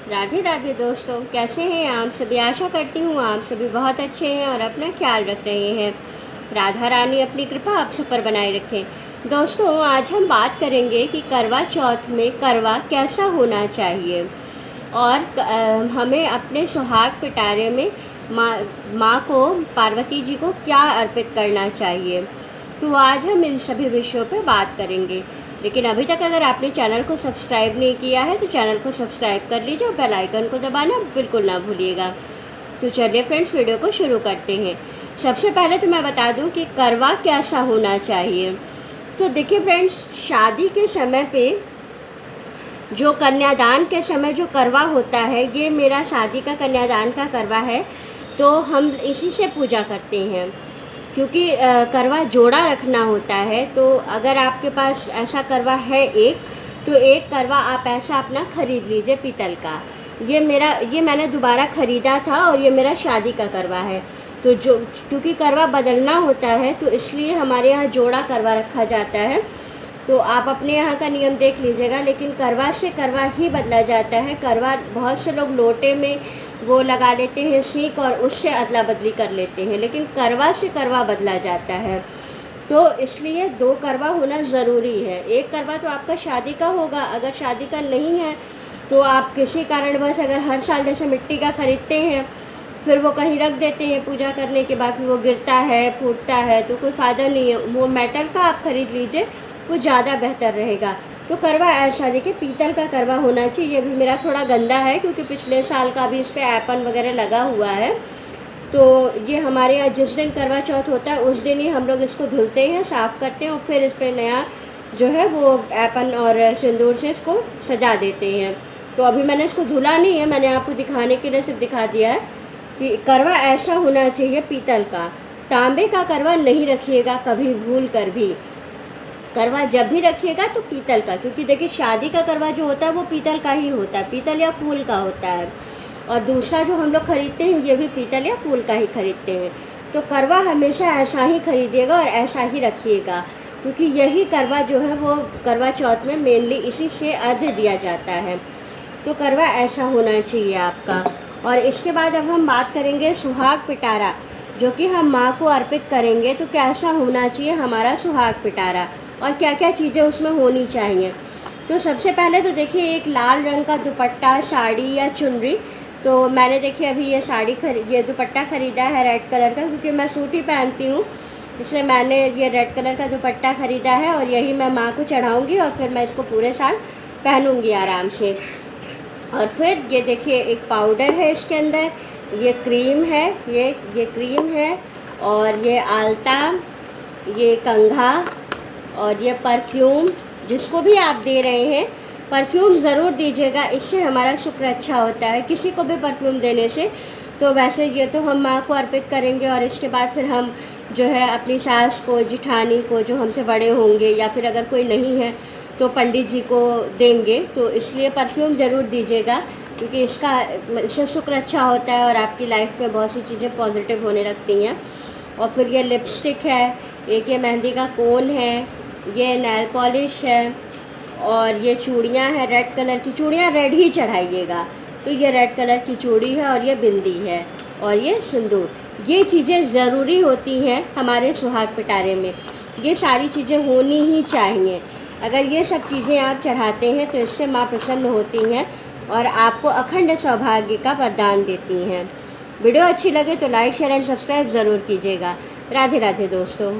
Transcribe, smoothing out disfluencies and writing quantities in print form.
राधे राधे दोस्तों, कैसे हैं आप सभी। आशा करती हूँ आप सभी बहुत अच्छे हैं और अपना ख्याल रख रहे हैं। राधा रानी अपनी कृपा आप सब पर बनाए रखें। दोस्तों, आज हम बात करेंगे कि करवा चौथ में करवा कैसा होना चाहिए और हमें अपने सुहाग पिटारे में माँ को, पार्वती जी को क्या अर्पित करना चाहिए। तो आज हम इन सभी विषयों पर बात करेंगे। लेकिन अभी तक अगर आपने चैनल को सब्सक्राइब नहीं किया है तो चैनल को सब्सक्राइब कर लीजिए और बेल आइकन को दबाना बिल्कुल ना भूलिएगा। तो चलिए फ्रेंड्स, वीडियो को शुरू करते हैं। सबसे पहले तो मैं बता दूं कि करवा कैसा होना चाहिए। तो देखिए फ्रेंड्स, शादी के समय पे जो कन्यादान के समय जो करवा होता है, ये मेरा शादी का कन्यादान का करवा है। तो हम इसी से पूजा करते हैं क्योंकि करवा जोड़ा रखना होता है। तो अगर आपके पास ऐसा करवा है तो एक करवा आप ऐसा अपना ख़रीद लीजिए पीतल का। ये मैंने दोबारा ख़रीदा था और ये मेरा शादी का करवा है। तो जो क्योंकि करवा बदलना होता है तो इसलिए हमारे यहाँ जोड़ा करवा रखा जाता है। तो आप अपने यहाँ का नियम देख लीजिएगा, लेकिन करवा से करवा ही बदला जाता है। करवा बहुत से लोग लोटे में वो लगा लेते हैं सीख और उससे अदला बदली कर लेते हैं, लेकिन करवा से करवा बदला जाता है। तो इसलिए दो करवा होना ज़रूरी है। एक करवा तो आपका शादी का होगा, अगर शादी का नहीं है तो आप किसी कारणवश अगर हर साल जैसे मिट्टी का ख़रीदते हैं फिर वो कहीं रख देते हैं, पूजा करने के बाद फिर वो गिरता है, फूटता है, तो कोई फ़ायदा नहीं है। वो मेटल का आप ख़रीद लीजिए, वो ज़्यादा बेहतर रहेगा। तो करवा ऐसा देखिए पीतल का करवा होना चाहिए। ये भी मेरा थोड़ा गंदा है क्योंकि पिछले साल का भी इस पर ऐपन वगैरह लगा हुआ है। तो ये हमारे यहाँ जिस दिन करवा चौथ होता है उस दिन ही हम लोग इसको धुलते हैं, साफ़ करते हैं और फिर इस पर नया जो है वो ऐपन और सिंदूर से इसको सजा देते हैं। तो अभी मैंने इसको धुला नहीं है, मैंने आपको दिखाने के लिए सिर्फ दिखा दिया है कि करवा ऐसा होना चाहिए पीतल का। तांबे का करवा नहीं रखिएगा कभी भूल कर भी। करवा जब भी रखिएगा तो पीतल का, क्योंकि देखिए शादी का करवा जो होता है वो पीतल का ही होता है, पीतल या फूल का होता है। और दूसरा जो हम लोग ख़रीदते हैं ये भी पीतल या फूल का ही ख़रीदते हैं। तो करवा हमेशा ऐसा ही खरीदिएगा और ऐसा ही रखिएगा, क्योंकि यही करवा जो है वो करवा चौथ में मेनली इसी से अर्घ्य दिया जाता है। तो करवा ऐसा होना चाहिए आपका। और इसके बाद अब हम बात करेंगे सुहाग पिटारा, जो कि हम माँ को अर्पित करेंगे। तो कैसा होना चाहिए हमारा सुहाग पिटारा और क्या क्या चीज़ें उसमें होनी चाहिए। तो सबसे पहले तो देखिए एक लाल रंग का दुपट्टा, साड़ी या चुनरी। तो मैंने देखिए अभी ये दुपट्टा ख़रीदा है रेड कलर का, क्योंकि मैं सूट ही पहनती हूँ, इसलिए मैंने ये रेड कलर का दुपट्टा ख़रीदा है और यही मैं माँ को चढ़ाऊँगी और फिर मैं इसको पूरे साल पहनूँगी आराम से। और फिर ये देखिए एक पाउडर है इसके अंदर, ये क्रीम है, ये क्रीम है और ये आलता, ये कंघा और ये परफ्यूम। जिसको भी आप दे रहे हैं परफ्यूम ज़रूर दीजिएगा, इससे हमारा शुक्र अच्छा होता है किसी को भी परफ्यूम देने से। तो वैसे ये तो हम माँ को अर्पित करेंगे और इसके बाद फिर हम जो है अपनी सास को, जिठानी को, जो हमसे बड़े होंगे, या फिर अगर कोई नहीं है तो पंडित जी को देंगे। तो इसलिए परफ्यूम ज़रूर दीजिएगा, क्योंकि इससे शुक्र अच्छा होता है और आपकी लाइफ में बहुत सी चीज़ें पॉजिटिव होने लगती हैं। और फिर ये लिपस्टिक है, एक ये मेहंदी का कोन है, ये नेल पॉलिश है और ये चूड़ियाँ हैं, रेड कलर की चूड़ियाँ, रेड ही चढ़ाइएगा। तो ये रेड कलर की चूड़ी है और ये बिंदी है और ये सिंदूर। ये चीज़ें ज़रूरी होती हैं हमारे सुहाग पिटारे में, ये सारी चीज़ें होनी ही चाहिए। अगर ये सब चीज़ें आप चढ़ाते हैं तो इससे माँ प्रसन्न होती हैं और आपको अखंड सौभाग्य का वरदान देती हैं। वीडियो अच्छी लगे तो लाइक, शेयर एंड सब्सक्राइब ज़रूर कीजिएगा। राधे राधे दोस्तों।